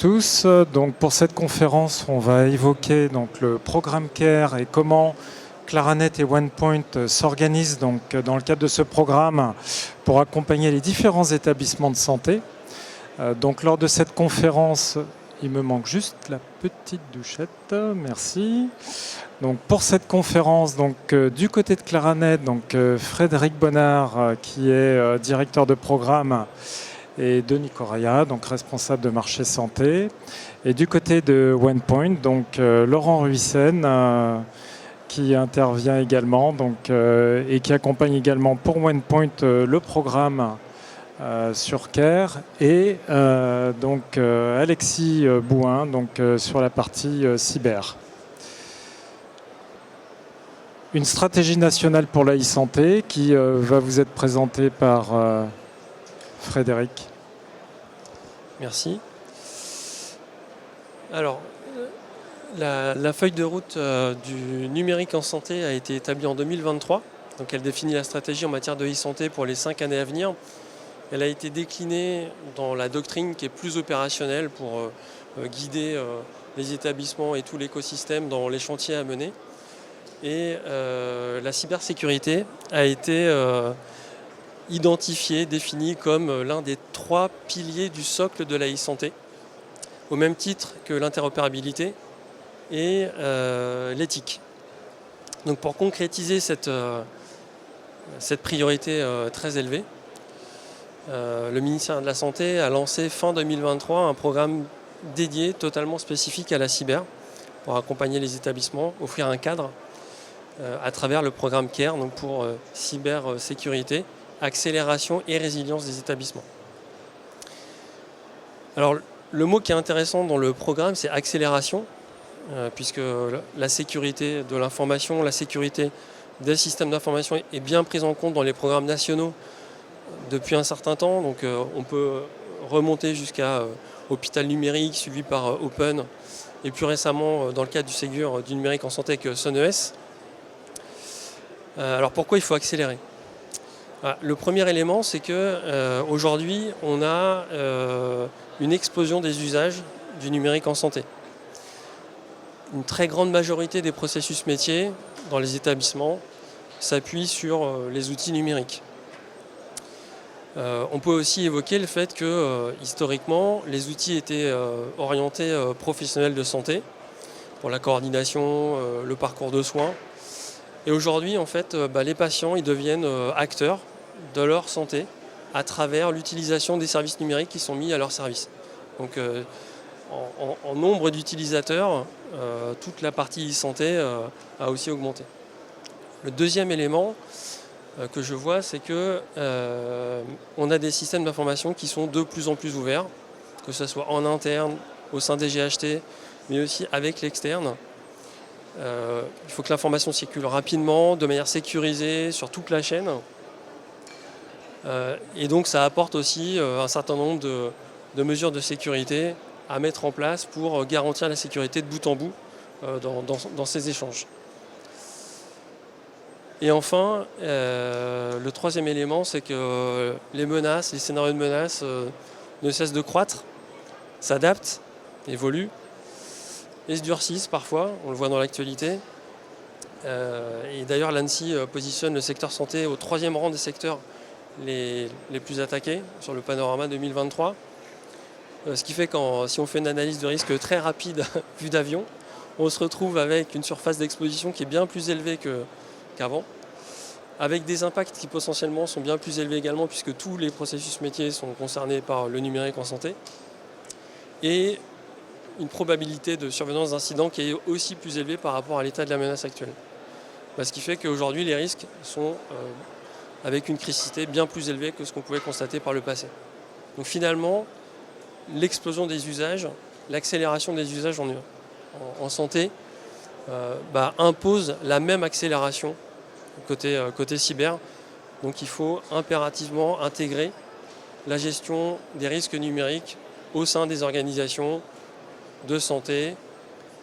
tous. Donc, pour cette conférence, on va évoquer donc, le programme CARE et comment Claranet et OnePoint s'organisent donc, dans le cadre de ce programme pour accompagner les différents établissements de santé. Donc, lors de cette conférence, il me manque juste la petite douchette. Merci. Donc, pour cette conférence, donc, du côté de Claranet, donc, Frédéric Bonnard, qui est directeur de programme, et Denis Correa, donc responsable de marché santé. Et du côté de OnePoint, donc Laurent Ruissen, qui intervient également donc, et qui accompagne également pour OnePoint le programme sur CARE, et donc Alexis Bouin donc, sur la partie cyber. Une stratégie nationale pour la e-santé qui va vous être présentée par Frédéric. Merci. Alors, la feuille de route du numérique en santé a été établie en 2023. Donc elle définit la stratégie en matière de e-santé pour les 5 années à venir. Elle a été déclinée dans la doctrine qui est plus opérationnelle pour guider les établissements et tout l'écosystème dans les chantiers à mener. Et la cybersécurité a été identifié, défini comme l'un des 3 piliers du socle de la e-santé, au même titre que l'interopérabilité et l'éthique. Donc pour concrétiser cette priorité très élevée, le ministère de la Santé a lancé fin 2023 un programme dédié, totalement spécifique à la cyber, pour accompagner les établissements, offrir un cadre à travers le programme CARE, donc pour cybersécurité, accélération et résilience des établissements. Alors, le mot qui est intéressant dans le programme, c'est accélération, puisque la sécurité de l'information, la sécurité des systèmes d'information est bien prise en compte dans les programmes nationaux depuis un certain temps. Donc, on peut remonter jusqu'à Hôpital numérique, suivi par Open, et plus récemment, dans le cadre du Ségur du numérique en santé avec SONES. Alors, pourquoi il faut accélérer ? Le premier élément, c'est qu'aujourd'hui, on a une explosion des usages du numérique en santé. Une très grande majorité des processus métiers dans les établissements s'appuient sur les outils numériques. On peut aussi évoquer le fait que, historiquement, les outils étaient orientés professionnels de santé pour la coordination, le parcours de soins. Et aujourd'hui, en fait, les patients ils deviennent acteurs de leur santé à travers l'utilisation des services numériques qui sont mis à leur service. Donc en nombre d'utilisateurs, toute la partie e-santé a aussi augmenté. Le deuxième élément que je vois, c'est qu'on a des systèmes d'information qui sont de plus en plus ouverts, que ce soit en interne, au sein des GHT, mais aussi avec l'externe. Il faut que l'information circule rapidement, de manière sécurisée, sur toute la chaîne. Et donc ça apporte aussi un certain nombre de mesures de sécurité à mettre en place pour garantir la sécurité de bout en bout dans ces échanges. Et enfin, le troisième élément, c'est que les menaces, les scénarios de menaces ne cessent de croître, s'adaptent, évoluent et se durcissent parfois, on le voit dans l'actualité. Et d'ailleurs l'ANSSI positionne le secteur santé au 3e rang des secteurs les plus attaqués sur le panorama 2023. Ce qui fait que si on fait une analyse de risque très rapide vue d'avion, on se retrouve avec une surface d'exposition qui est bien plus élevée qu'avant, avec des impacts qui potentiellement sont bien plus élevés également puisque tous les processus métiers sont concernés par le numérique en santé, et une probabilité de survenance d'incidents qui est aussi plus élevée par rapport à l'état de la menace actuelle. Ce qui fait qu'aujourd'hui les risques sont avec une criticité bien plus élevée que ce qu'on pouvait constater par le passé. Donc finalement, l'explosion des usages, l'accélération des usages en santé impose la même accélération côté cyber. Donc il faut impérativement intégrer la gestion des risques numériques au sein des organisations de santé,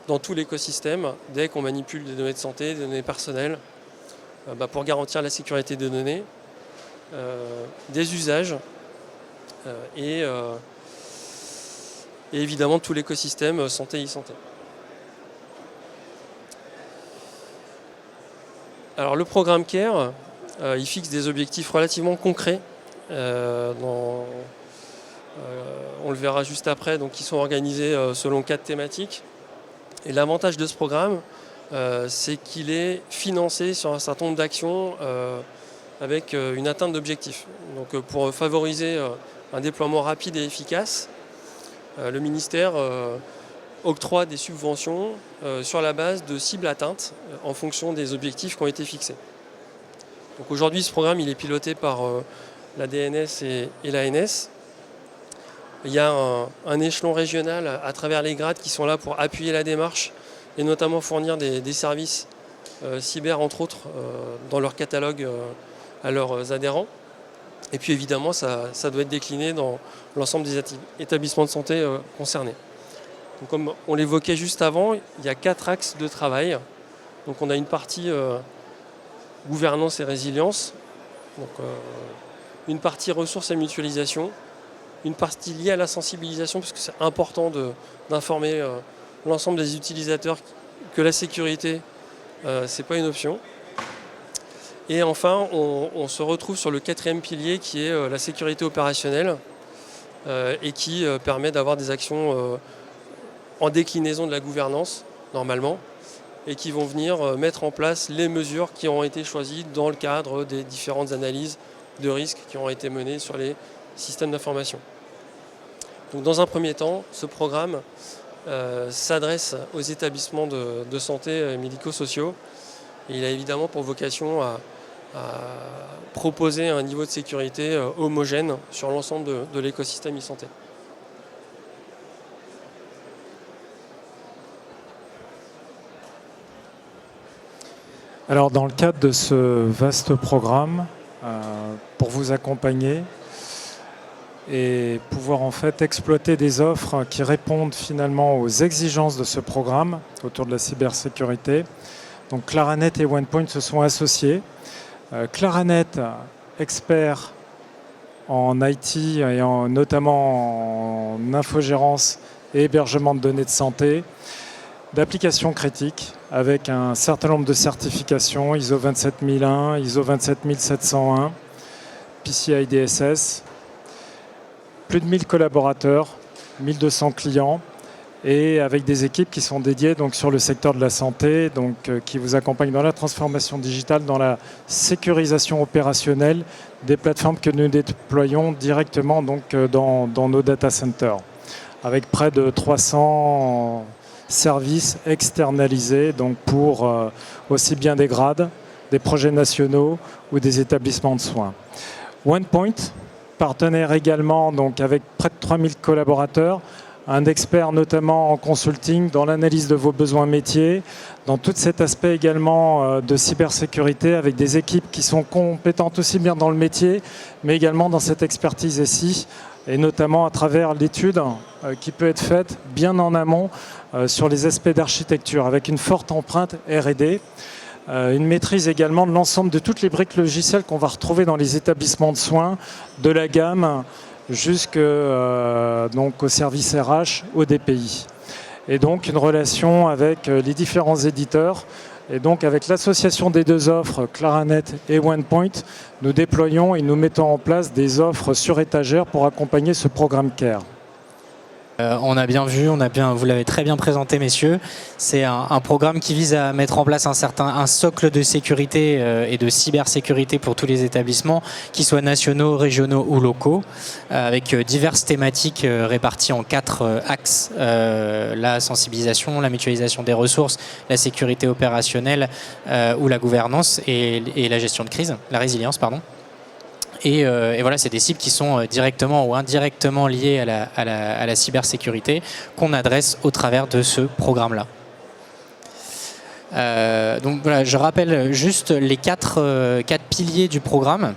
dans tout l'écosystème, dès qu'on manipule des données de santé, des données personnelles, pour garantir la sécurité des données, des usages et et évidemment tout l'écosystème santé e-santé. Alors le programme CARE, il fixe des objectifs relativement concrets. On le verra juste après, donc qui sont organisés selon 4 thématiques. Et l'avantage de ce programme, c'est qu'il est financé sur un certain nombre d'actions avec une atteinte d'objectifs. Donc pour favoriser un déploiement rapide et efficace, le ministère octroie des subventions sur la base de cibles atteintes en fonction des objectifs qui ont été fixés. Donc aujourd'hui, ce programme il est piloté par la DNS et l'ANS. Il y a un échelon régional à travers les grades qui sont là pour appuyer la démarche et notamment fournir des services cyber, entre autres, dans leur catalogue à leurs adhérents. Et puis évidemment, ça doit être décliné dans l'ensemble des établissements de santé concernés. Donc, comme on l'évoquait juste avant, il y a 4 axes de travail. Donc on a une partie gouvernance et résilience, donc, une partie ressources et mutualisation, une partie liée à la sensibilisation, parce que c'est important d'informer l'ensemble des utilisateurs que la sécurité, c'est pas une option. Et enfin, on se retrouve sur le 4e pilier qui est la sécurité opérationnelle et qui permet d'avoir des actions en déclinaison de la gouvernance, normalement, et qui vont venir mettre en place les mesures qui ont été choisies dans le cadre des différentes analyses de risques qui ont été menées sur les systèmes d'information. Donc, dans un premier temps, ce programme s'adresse aux établissements de santé médico-sociaux et il a évidemment pour vocation à proposer un niveau de sécurité homogène sur l'ensemble de l'écosystème e-santé. Alors dans le cadre de ce vaste programme, pour vous accompagner et pouvoir en fait exploiter des offres qui répondent finalement aux exigences de ce programme autour de la cybersécurité, donc Claranet et OnePoint se sont associés. Claranet, expert en IT et notamment en infogérance et hébergement de données de santé, d'applications critiques avec un certain nombre de certifications ISO 27001, ISO 27701, PCI DSS, plus de 1000 collaborateurs, 1200 clients et avec des équipes qui sont dédiées donc, sur le secteur de la santé, donc, qui vous accompagnent dans la transformation digitale, dans la sécurisation opérationnelle des plateformes que nous déployons directement donc, dans nos data centers, avec près de 300 services externalisés donc, pour aussi bien des grades, des projets nationaux ou des établissements de soins. OnePoint, partenaire également donc, avec près de 3000 collaborateurs, un expert notamment en consulting, dans l'analyse de vos besoins métiers, dans tout cet aspect également de cybersécurité avec des équipes qui sont compétentes aussi bien dans le métier, mais également dans cette expertise ici, et notamment à travers l'étude qui peut être faite bien en amont sur les aspects d'architecture, avec une forte empreinte R&D, une maîtrise également de l'ensemble de toutes les briques logicielles qu'on va retrouver dans les établissements de soins, de la gamme jusqu'au service RH, au DPI. Et donc une relation avec les différents éditeurs. Et donc avec l'association des deux offres, Claranet et OnePoint, nous déployons et nous mettons en place des offres sur étagère pour accompagner ce programme CARE. On a bien vu, vous l'avez très bien présenté, messieurs. C'est un programme qui vise à mettre en place un socle de sécurité et de cybersécurité pour tous les établissements, qu'ils soient nationaux, régionaux ou locaux, avec diverses thématiques réparties en 4 axes. La sensibilisation, la mutualisation des ressources, la sécurité opérationnelle ou la gouvernance et la gestion de crise, la résilience, pardon. Et voilà, c'est des cibles qui sont directement ou indirectement liées à la cybersécurité qu'on adresse au travers de ce programme-là. Donc voilà, je rappelle juste les quatre piliers du programme.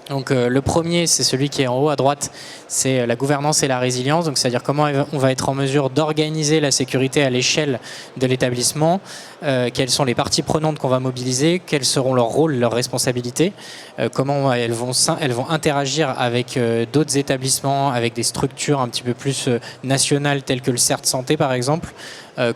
Donc le premier, c'est celui qui est en haut à droite, c'est la gouvernance et la résilience. Donc c'est-à-dire comment on va être en mesure d'organiser la sécurité à l'échelle de l'établissement, quelles sont les parties prenantes qu'on va mobiliser, quels seront leurs rôles, leurs responsabilités, comment elles vont interagir avec d'autres établissements, avec des structures un petit peu plus nationales telles que le CERT Santé par exemple.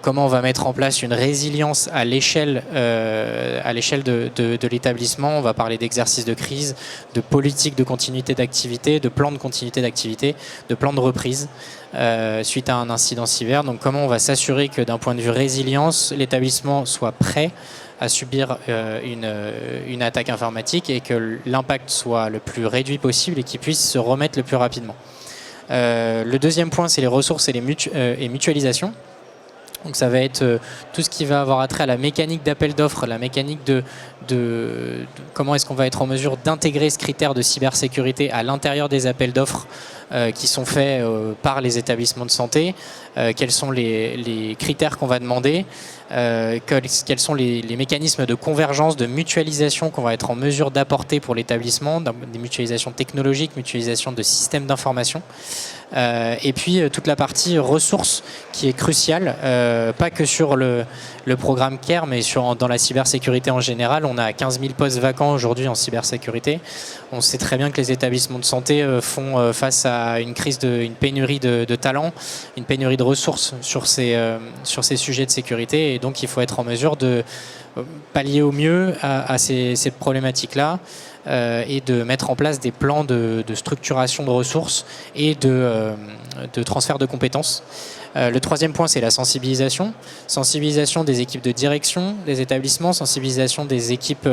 Comment on va mettre en place une résilience à l'échelle de l'établissement. On va parler d'exercices de crise, de politique de continuité d'activité, de plan de continuité d'activité, de plan de reprise suite à un incident cyber. Donc comment on va s'assurer que d'un point de vue résilience, l'établissement soit prêt à subir une attaque informatique et que l'impact soit le plus réduit possible et qu'il puisse se remettre le plus rapidement. Le deuxième point, c'est les ressources et les mutualisations. Donc ça va être tout ce qui va avoir attrait à la mécanique d'appel d'offres, la mécanique de comment est-ce qu'on va être en mesure d'intégrer ce critère de cybersécurité à l'intérieur des appels d'offres qui sont faits par les établissements de santé, quels sont les critères qu'on va demander, quels sont les mécanismes de convergence, de mutualisation qu'on va être en mesure d'apporter pour l'établissement, des mutualisations technologiques, mutualisation de systèmes d'information. Et puis toute la partie ressources qui est cruciale, pas que sur le programme CARE, mais dans la cybersécurité en général. On a 15 000 postes vacants aujourd'hui en cybersécurité. On sait très bien que les établissements de santé font face à une pénurie de talents, une pénurie de ressources sur ces sujets de sécurité. Et donc il faut être en mesure de pallier au mieux à ces problématiques-là. Et de mettre en place des plans de structuration de ressources et de transfert de compétences. Le troisième point, c'est la sensibilisation. Sensibilisation des équipes de direction des établissements, sensibilisation des équipes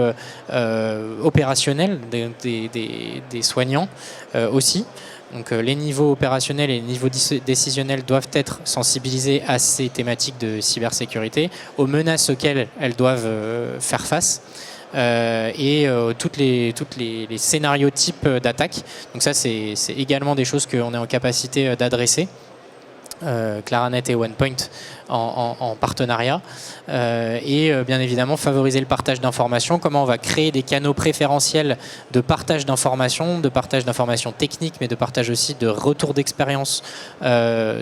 opérationnelles, des soignants aussi. Donc les niveaux opérationnels et les niveaux décisionnels doivent être sensibilisés à ces thématiques de cybersécurité, aux menaces auxquelles elles doivent faire face. Et tous les scénarios types d'attaque. Donc ça, c'est également des choses qu'on est en capacité d'adresser. Claranet et OnePoint en partenariat et bien évidemment favoriser le partage d'informations, comment on va créer des canaux préférentiels de partage d'informations techniques, mais de partage aussi de retour d'expérience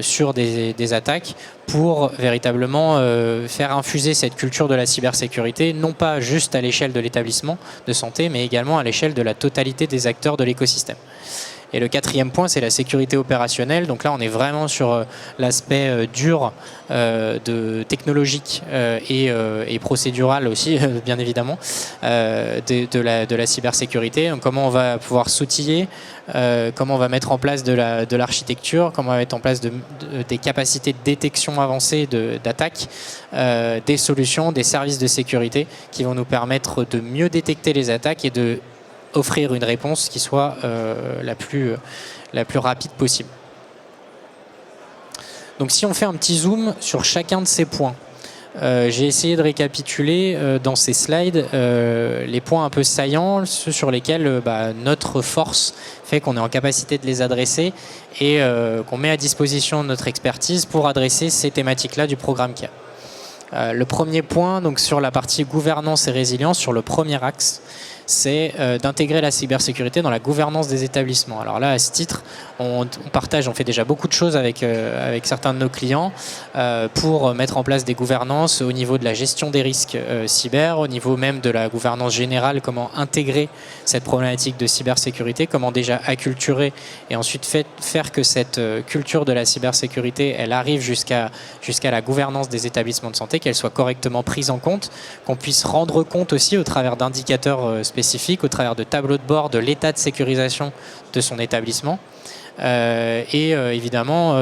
sur des attaques pour véritablement faire infuser cette culture de la cybersécurité, non pas juste à l'échelle de l'établissement de santé, mais également à l'échelle de la totalité des acteurs de l'écosystème. Et le quatrième point, c'est la sécurité opérationnelle. Donc là, on est vraiment sur l'aspect dur, technologique et procédural aussi, bien évidemment, de la cybersécurité. Donc comment on va pouvoir s'outiller, comment on va mettre en place de l'architecture, comment on va mettre en place des capacités de détection avancée d'attaque, des solutions, des services de sécurité qui vont nous permettre de mieux détecter les attaques et de offrir une réponse qui soit la plus rapide possible. Donc si on fait un petit zoom sur chacun de ces points, j'ai essayé de récapituler dans ces slides les points un peu saillants, ceux sur lesquels notre force fait qu'on est en capacité de les adresser et qu'on met à disposition notre expertise pour adresser ces thématiques-là du programme CARE. Le premier point, donc sur la partie gouvernance et résilience, sur le premier axe, c'est d'intégrer la cybersécurité dans la gouvernance des établissements. Alors là, à ce titre, on fait déjà beaucoup de choses avec certains de nos clients pour mettre en place des gouvernances au niveau de la gestion des risques cyber, au niveau même de la gouvernance générale, comment intégrer cette problématique de cybersécurité, comment déjà acculturer et ensuite faire que cette culture de la cybersécurité, elle arrive jusqu'à la gouvernance des établissements de santé, qu'elle soit correctement prise en compte, qu'on puisse rendre compte aussi au travers d'indicateurs spécifiques, au travers de tableaux de bord de l'état de sécurisation de son établissement. Évidemment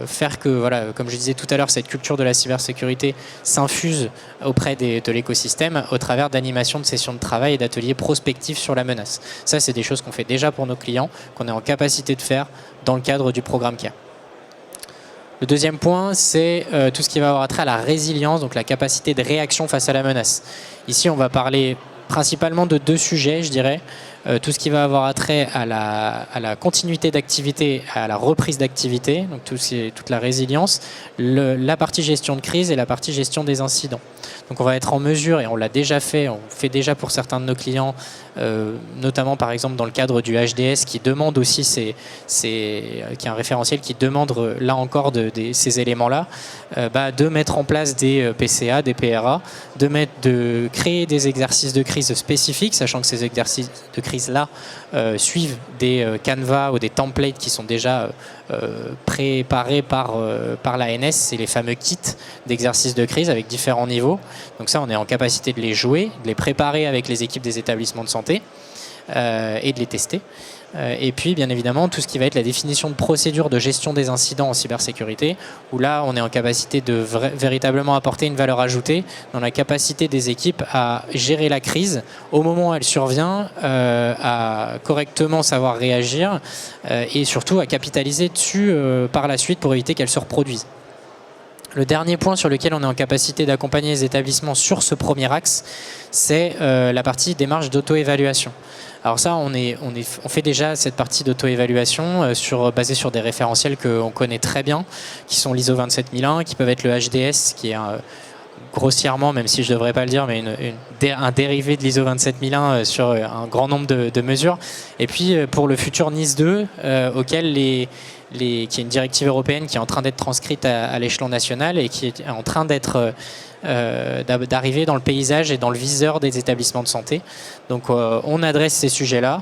faire que, voilà, comme je disais tout à l'heure, cette culture de la cybersécurité s'infuse auprès de l'écosystème au travers d'animations de sessions de travail et d'ateliers prospectifs sur la menace. Ça, c'est des choses qu'on fait déjà pour nos clients, qu'on est en capacité de faire dans le cadre du programme CARE. Le deuxième point, c'est tout ce qui va avoir trait à la résilience, donc la capacité de réaction face à la menace. Ici, on va parler principalement de deux sujets, je dirais. tout ce qui va avoir attrait à la continuité d'activité, à la reprise d'activité, donc toute la résilience, la partie gestion de crise et la partie gestion des incidents. Donc on va être en mesure, et on l'a déjà fait, on fait déjà pour certains de nos clients, notamment par exemple dans le cadre du HDS qui demande aussi, qui est un référentiel qui demande là encore ces éléments-là, de mettre en place des PCA, des PRA, de créer des exercices de crise spécifiques, sachant que ces exercices de crise-là suivent des canevas ou des templates qui sont déjà préparés par l'ANS, c'est les fameux kits d'exercices de crise avec différents niveaux. Donc ça, on est en capacité de les jouer, de les préparer avec les équipes des établissements de santé et de les tester. Et puis, bien évidemment, tout ce qui va être la définition de procédures de gestion des incidents en cybersécurité, où là, on est en capacité de véritablement apporter une valeur ajoutée dans la capacité des équipes à gérer la crise au moment où elle survient, à correctement savoir réagir et surtout à capitaliser dessus par la suite pour éviter qu'elle se reproduise. Le dernier point sur lequel on est en capacité d'accompagner les établissements sur ce premier axe, c'est la partie démarche d'auto-évaluation. Alors ça, on fait déjà cette partie d'auto-évaluation basée sur des référentiels qu'on connaît très bien, qui sont l'ISO 27001, qui peuvent être le HDS, qui est grossièrement, même si je ne devrais pas le dire, mais un dérivé de l'ISO 27001 sur un grand nombre de mesures. Et puis pour le futur NIS 2, auquel qui est une directive européenne qui est en train d'être transcrite à l'échelon national et qui est en train d'arriver dans le paysage et dans le viseur des établissements de santé. Donc on adresse ces sujets-là,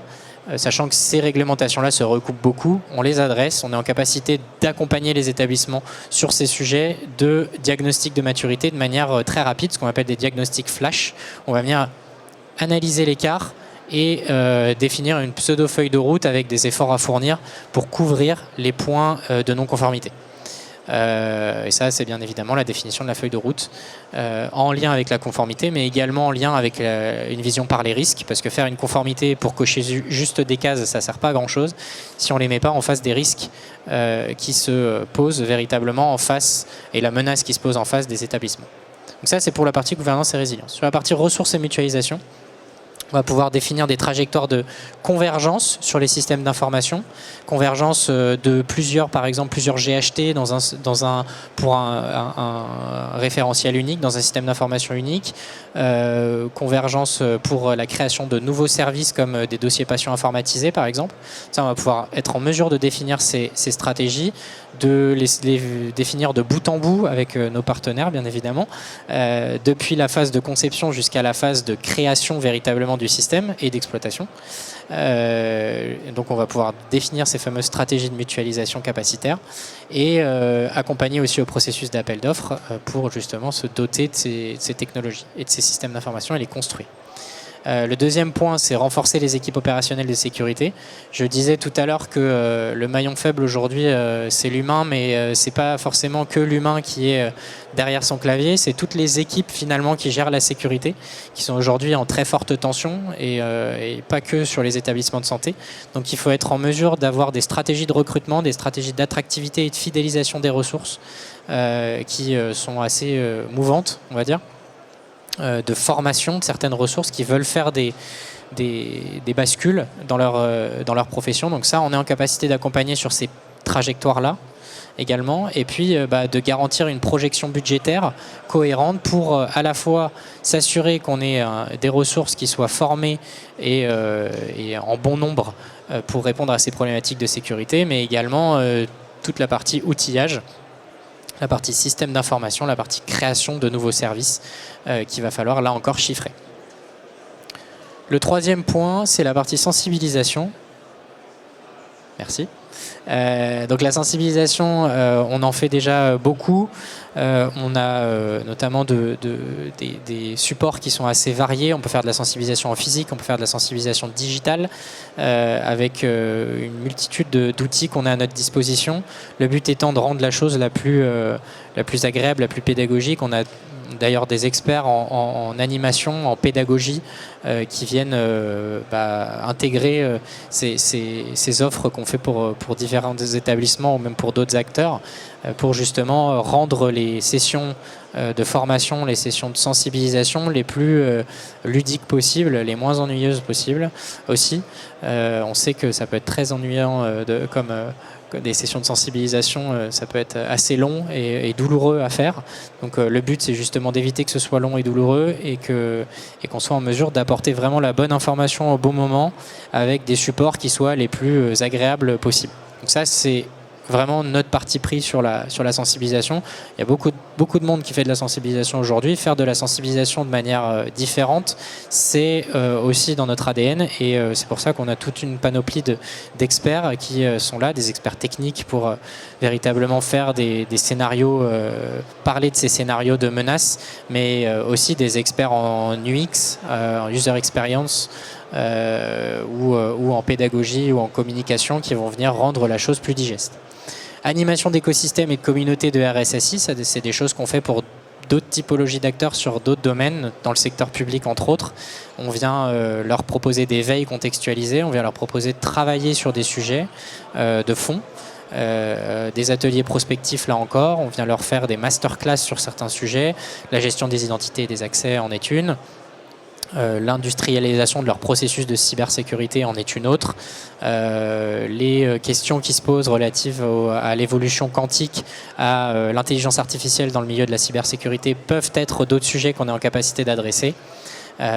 sachant que ces réglementations-là se recoupent beaucoup, on les adresse, on est en capacité d'accompagner les établissements sur ces sujets de diagnostic de maturité de manière très rapide, ce qu'on appelle des diagnostics flash. On va venir analyser l'écart et définir une pseudo-feuille de route avec des efforts à fournir pour couvrir les points de non-conformité. Et ça, c'est bien évidemment la définition de la feuille de route en lien avec la conformité, mais également en lien avec une vision par les risques, parce que faire une conformité pour cocher juste des cases, ça ne sert pas à grand-chose si on ne les met pas en face des risques qui se posent véritablement en face et la menace qui se pose en face des établissements. Donc ça, c'est pour la partie gouvernance et résilience. Sur la partie ressources et mutualisation, on va pouvoir définir des trajectoires de convergence sur les systèmes d'information, convergence de par exemple plusieurs GHT pour un référentiel unique, dans un système d'information unique, convergence pour la création de nouveaux services comme des dossiers patients informatisés par exemple. Ça, on va pouvoir être en mesure de définir ces stratégies, de les définir de bout en bout avec nos partenaires bien évidemment, depuis la phase de conception jusqu'à la phase de création véritablement du système et d'exploitation. Donc on va pouvoir définir ces fameuses stratégies de mutualisation capacitaire et accompagner aussi au processus d'appel d'offres pour justement se doter de ces technologies et de ces systèmes d'information et les construire. Le deuxième point, c'est renforcer les équipes opérationnelles de sécurité. Je disais tout à l'heure que le maillon faible aujourd'hui, c'est l'humain, mais c'est pas forcément que l'humain qui est derrière son clavier, c'est toutes les équipes finalement qui gèrent la sécurité, qui sont aujourd'hui en très forte tension et pas que sur les établissements de santé. Donc il faut être en mesure d'avoir des stratégies de recrutement, des stratégies d'attractivité et de fidélisation des ressources qui sont assez mouvantes, on va dire. De formation de certaines ressources qui veulent faire des bascules dans leur profession. Donc ça, on est en capacité d'accompagner sur ces trajectoires-là également. Et puis de garantir une projection budgétaire cohérente pour à la fois s'assurer qu'on ait des ressources qui soient formées et en bon nombre pour répondre à ces problématiques de sécurité, mais également toute la partie outillage, la partie système d'information, la partie création de nouveaux services qu'il va falloir là encore chiffrer. Le troisième point, c'est la partie sensibilisation. Merci. Donc la sensibilisation, on en fait déjà beaucoup. On a notamment des supports qui sont assez variés. On peut faire de la sensibilisation en physique, on peut faire de la sensibilisation digitale avec une multitude d'outils qu'on a à notre disposition. Le but étant de rendre la chose la plus agréable, la plus pédagogique. On a d'ailleurs des experts en animation, en pédagogie qui viennent intégrer ces offres qu'on fait pour pour différents établissements ou même pour d'autres acteurs, pour justement rendre les sessions de formation, les sessions de sensibilisation les plus ludiques possibles, les moins ennuyeuses possibles aussi. On sait que ça peut être très ennuyant comme des sessions de sensibilisation, ça peut être assez long et douloureux à faire. Donc le but, c'est justement d'éviter que ce soit long et douloureux et qu'on soit en mesure d'apporter vraiment la bonne information au bon moment avec des supports qui soient les plus agréables possibles. Donc ça, c'est vraiment notre parti pris sur la sensibilisation. Il y a beaucoup de monde qui fait de la sensibilisation aujourd'hui. Faire de la sensibilisation de manière différente, c'est aussi dans notre ADN et c'est pour ça qu'on a toute une panoplie d'experts qui sont là, des experts techniques pour véritablement faire des scénarios, parler de ces scénarios de menaces, mais aussi des experts en UX, en User Experience, ou en pédagogie ou en communication qui vont venir rendre la chose plus digeste. Animation d'écosystèmes et de communautés de RSSI, c'est des choses qu'on fait pour d'autres typologies d'acteurs sur d'autres domaines, dans le secteur public entre autres. On vient leur proposer des veilles contextualisées, on vient leur proposer de travailler sur des sujets de fond, des ateliers prospectifs là encore, on vient leur faire des masterclass sur certains sujets, la gestion des identités et des accès en est une. L'industrialisation de leur processus de cybersécurité en est une autre. Les questions qui se posent relatives à l'évolution quantique, à l'intelligence artificielle dans le milieu de la cybersécurité peuvent être d'autres sujets qu'on est en capacité d'adresser.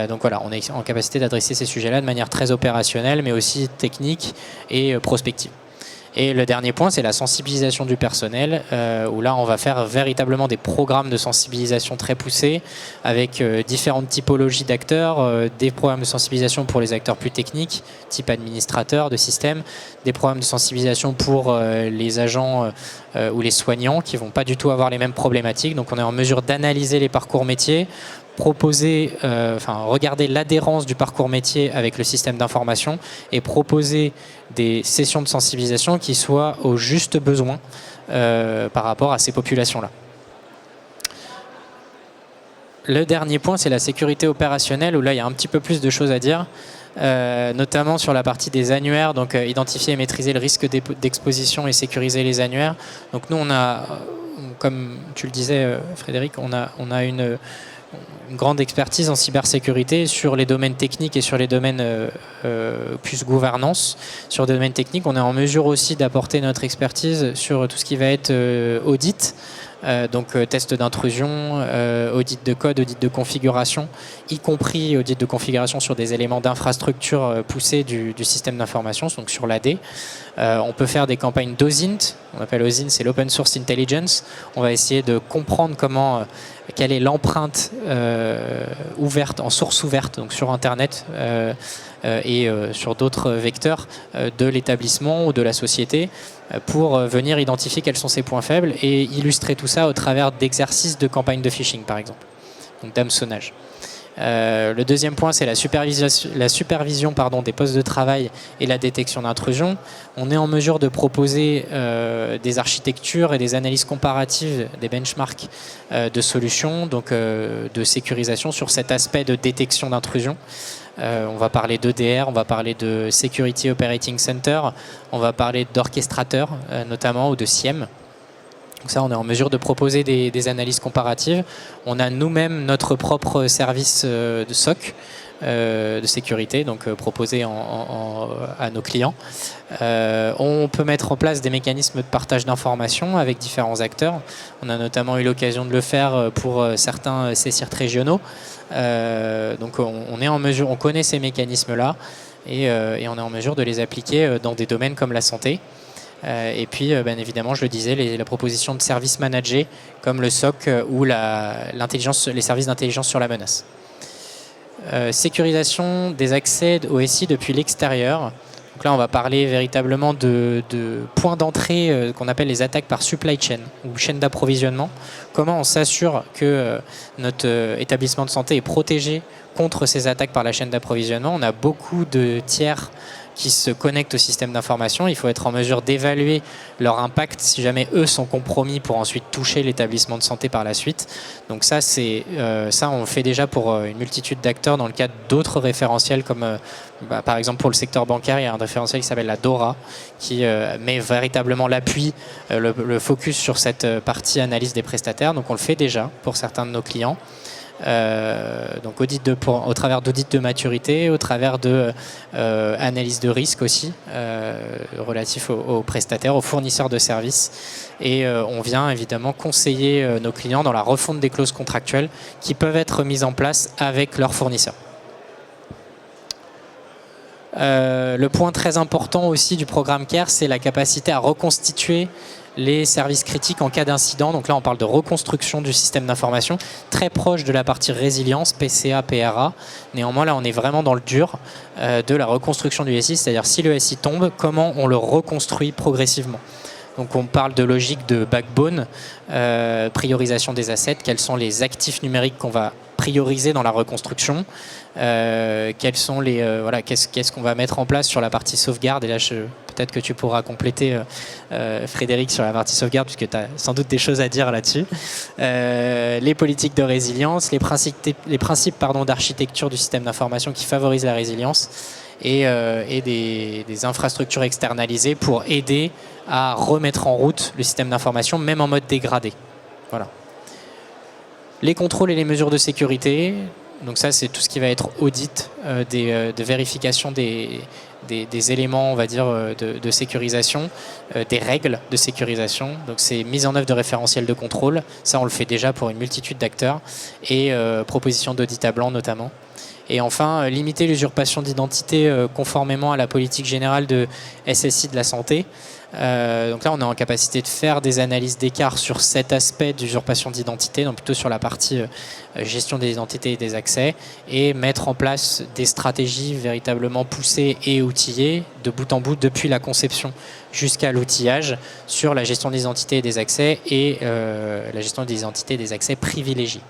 Donc voilà, on est en capacité d'adresser ces sujets-là de manière très opérationnelle, mais aussi technique et prospective. Et le dernier point, c'est la sensibilisation du personnel, où là, on va faire véritablement des programmes de sensibilisation très poussés, avec différentes typologies d'acteurs, des programmes de sensibilisation pour les acteurs plus techniques, type administrateurs de système, des programmes de sensibilisation pour les agents ou les soignants, qui ne vont pas du tout avoir les mêmes problématiques. Donc on est en mesure d'analyser les parcours métiers, proposer, regarder l'adhérence du parcours métier avec le système d'information et proposer des sessions de sensibilisation qui soient au juste besoin par rapport à ces populations-là. Le dernier point, c'est la sécurité opérationnelle, où là, il y a un petit peu plus de choses à dire, notamment sur la partie des annuaires, donc identifier et maîtriser le risque d'exposition et sécuriser les annuaires. Donc nous, on a, comme tu le disais, Frédéric, on a une grande expertise en cybersécurité sur les domaines techniques et sur les domaines plus gouvernance. Sur les domaines techniques, on est en mesure aussi d'apporter notre expertise sur tout ce qui va être audit, donc test d'intrusion, audit de code, audit de configuration, y compris audit de configuration sur des éléments d'infrastructure poussés du système d'information, donc sur l'AD. On peut faire des campagnes d'OSINT, on appelle OSINT, c'est l'Open Source Intelligence. On va essayer de comprendre quelle est l'empreinte ouverte, en source ouverte, donc sur Internet et sur d'autres vecteurs de l'établissement ou de la société, pour venir identifier quels sont ses points faibles et illustrer tout ça au travers d'exercices de campagnes de phishing, par exemple, donc d'hameçonnage. Le deuxième point, c'est la supervision des postes de travail et la détection d'intrusion. On est en mesure de proposer des architectures et des analyses comparatives, des benchmarks de solutions, donc de sécurisation sur cet aspect de détection d'intrusion. On va parler d'EDR, on va parler de Security Operating Center, on va parler d'orchestrateur notamment, ou de SIEM. Donc ça, on est en mesure de proposer des analyses comparatives. On a nous-mêmes notre propre service de SOC, de sécurité, donc proposé à nos clients. On peut mettre en place des mécanismes de partage d'informations avec différents acteurs. On a notamment eu l'occasion de le faire pour certains CSIRT régionaux. Donc on est en mesure, on connaît ces mécanismes-là et on est en mesure de les appliquer dans des domaines comme la santé. Et puis, bien évidemment, je le disais, la proposition de services managés comme le SOC ou les services d'intelligence sur la menace. Sécurisation des accès au SI depuis l'extérieur. Donc là, on va parler véritablement de points d'entrée qu'on appelle les attaques par supply chain ou chaîne d'approvisionnement. Comment on s'assure que notre établissement de santé est protégé contre ces attaques par la chaîne d'approvisionnement. On a beaucoup de tiers qui se connectent au système d'information. Il faut être en mesure d'évaluer leur impact si jamais eux sont compromis pour ensuite toucher l'établissement de santé par la suite. Donc ça, on le fait déjà pour une multitude d'acteurs dans le cadre d'autres référentiels comme par exemple pour le secteur bancaire, il y a un référentiel qui s'appelle la DORA qui met véritablement l'appui, le focus sur cette partie analyse des prestataires. Donc on le fait déjà pour certains de nos clients. Donc au travers d'audits de maturité, au travers de analyse de risque aussi relatif aux prestataires, aux fournisseurs de services, et on vient évidemment conseiller nos clients dans la refonte des clauses contractuelles qui peuvent être mises en place avec leurs fournisseurs. Le point très important aussi du programme CARE, c'est la capacité à reconstituer les services critiques en cas d'incident. Donc là, on parle de reconstruction du système d'information, très proche de la partie résilience, PCA, PRA. Néanmoins, là, on est vraiment dans le dur de la reconstruction du SI, c'est-à-dire si le SI tombe, comment on le reconstruit progressivement. Donc on parle de logique de backbone, priorisation des assets, quels sont les actifs numériques qu'on va prioriser dans la reconstruction, quels sont les qu'est-ce qu'on va mettre en place sur la partie sauvegarde. Et là, peut-être que tu pourras compléter, Frédéric, sur la partie sauvegarde, puisque tu as sans doute des choses à dire là-dessus. Les politiques de résilience, les principes d'architecture du système d'information qui favorisent la résilience, et des infrastructures externalisées pour aider à remettre en route le système d'information, même en mode dégradé. Voilà. Les contrôles et les mesures de sécurité, donc ça c'est tout ce qui va être audit, de vérification des éléments, on va dire, de sécurisation, des règles de sécurisation. Donc c'est mise en œuvre de référentiels de contrôle, ça on le fait déjà pour une multitude d'acteurs, et proposition d'audit à blanc notamment. Et enfin, limiter l'usurpation d'identité conformément à la politique générale de SSI de la santé. Donc là, on est en capacité de faire des analyses d'écart sur cet aspect d'usurpation d'identité, donc plutôt sur la partie gestion des identités et des accès, et mettre en place des stratégies véritablement poussées et outillées de bout en bout depuis la conception jusqu'à l'outillage sur la gestion des identités et des accès, et la gestion des identités et des accès privilégiés.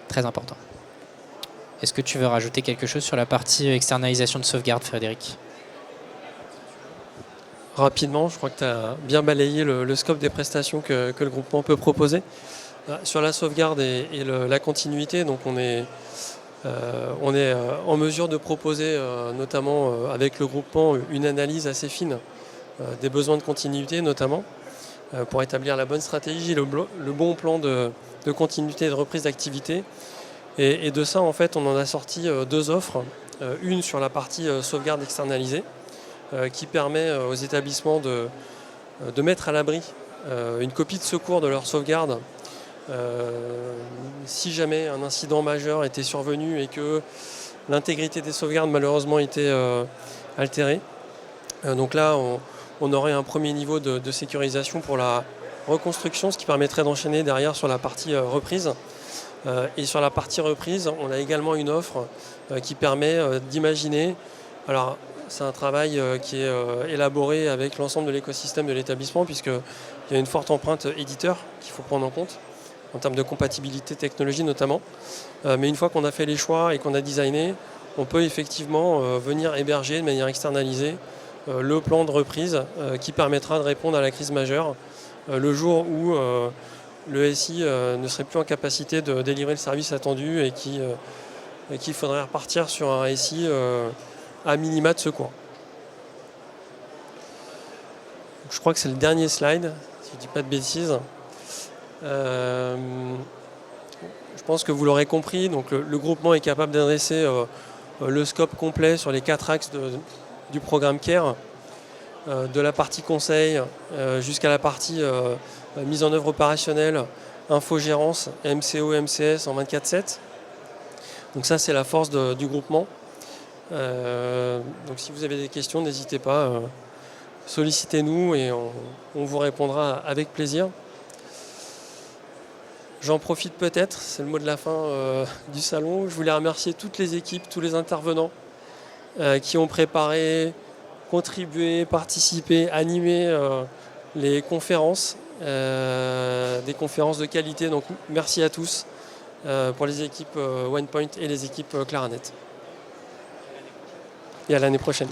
Très important. Est-ce que tu veux rajouter quelque chose sur la partie externalisation de sauvegarde, Frédéric ? Rapidement, je crois que tu as bien balayé le scope des prestations que le groupement peut proposer. Sur la sauvegarde et la continuité, donc on est en mesure de proposer, notamment avec le groupement, une analyse assez fine des besoins de continuité, notamment, pour établir la bonne stratégie, le bon plan de continuité et de reprise d'activité. Et de ça, en fait, on en a sorti deux offres. Une sur la partie sauvegarde externalisée, qui permet aux établissements de mettre à l'abri une copie de secours de leur sauvegarde si jamais un incident majeur était survenu et que l'intégrité des sauvegardes malheureusement était altérée. Donc là, on aurait un premier niveau de sécurisation pour la reconstruction, ce qui permettrait d'enchaîner derrière sur la partie reprise. Et sur la partie reprise, on a également une offre qui permet d'imaginer. Alors, c'est un travail qui est élaboré avec l'ensemble de l'écosystème de l'établissement, puisqu'il y a une forte empreinte éditeur qu'il faut prendre en compte, en termes de compatibilité technologie notamment. Mais une fois qu'on a fait les choix et qu'on a designé, on peut effectivement venir héberger de manière externalisée le plan de reprise qui permettra de répondre à la crise majeure le jour où le SI ne serait plus en capacité de délivrer le service attendu et qu'il faudrait repartir sur un SI à minima de secours. Je crois que c'est le dernier slide, si je ne dis pas de bêtises. Je pense que vous l'aurez compris, donc le groupement est capable d'adresser le scope complet sur les 4 axes du programme CARE, de la partie conseil jusqu'à la partie mise en œuvre opérationnelle, infogérance, MCO, MCS en 24/7. Donc ça, c'est la force du groupement. Donc si vous avez des questions, n'hésitez pas, sollicitez-nous et on vous répondra avec plaisir. J'en profite peut-être, c'est le mot de la fin du salon. Je voulais remercier toutes les équipes, tous les intervenants qui ont préparé, contribué, participé, animé les conférences, des conférences de qualité. Donc merci à tous pour les équipes OnePoint et les équipes Claranet. Et à l'année prochaine.